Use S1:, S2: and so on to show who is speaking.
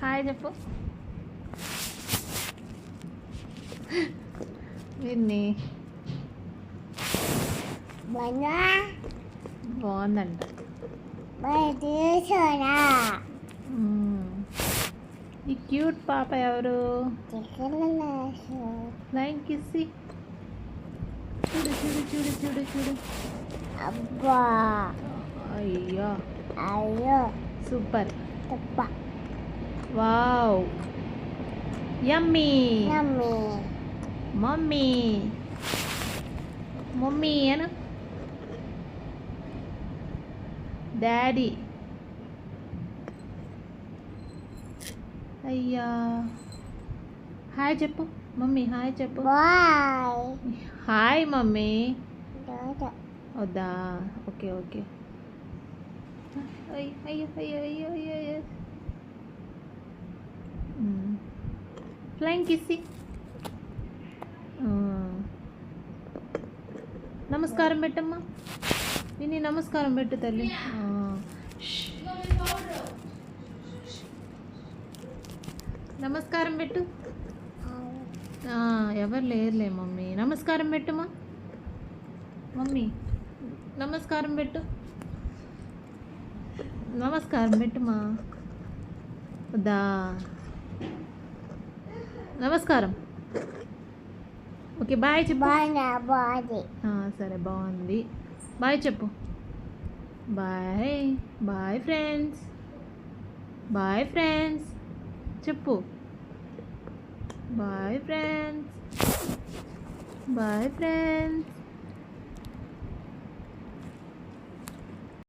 S1: Hi చెప్పు విన్ని. బాగుందంట. ఈ క్యూట్ పాప ఎవరు? ఫ్లైంగ్ కిస్సి. చూడు చూడు చూడు చూడు చూడు.
S2: అబ్బా
S1: అయ్యో
S2: అయ్యో
S1: సూపర్.
S2: తప్ప
S1: wow yummy.
S2: Mummy
S1: mummy mummy అను. డాడీ. అయ్యా హాయ్ చెప్పు మమ్మీ. హాయ్ చెప్పు.
S2: Bye
S1: hi mummy.
S2: డాడా
S1: వద్దా? Okay okay. అయ్యో అయ్యో అయ్యో అయ్యో అయ్యో అయ్యో. ఫ్లైంగ్ కిస్సి. నమస్కారం పెట్టమ్మా. విని నమస్కారం పెట్టు తల్లి. నమస్కారం పెట్టు. ఎవరు లేరులే మమ్మీ. నమస్కారం పెట్టుమా మమ్మీ. నమస్కారం పెట్టు. నమస్కారం పెట్టుమా. వద్దా? నమస్కారం. ఓకే బాయ్ చెప్పు.
S2: బాయ్ నా బాడీ
S1: సరే బాగుంది. బాయ్ చెప్పు. Bye bye friends. Bye friends చెప్పు. Bye friends. Bye friends.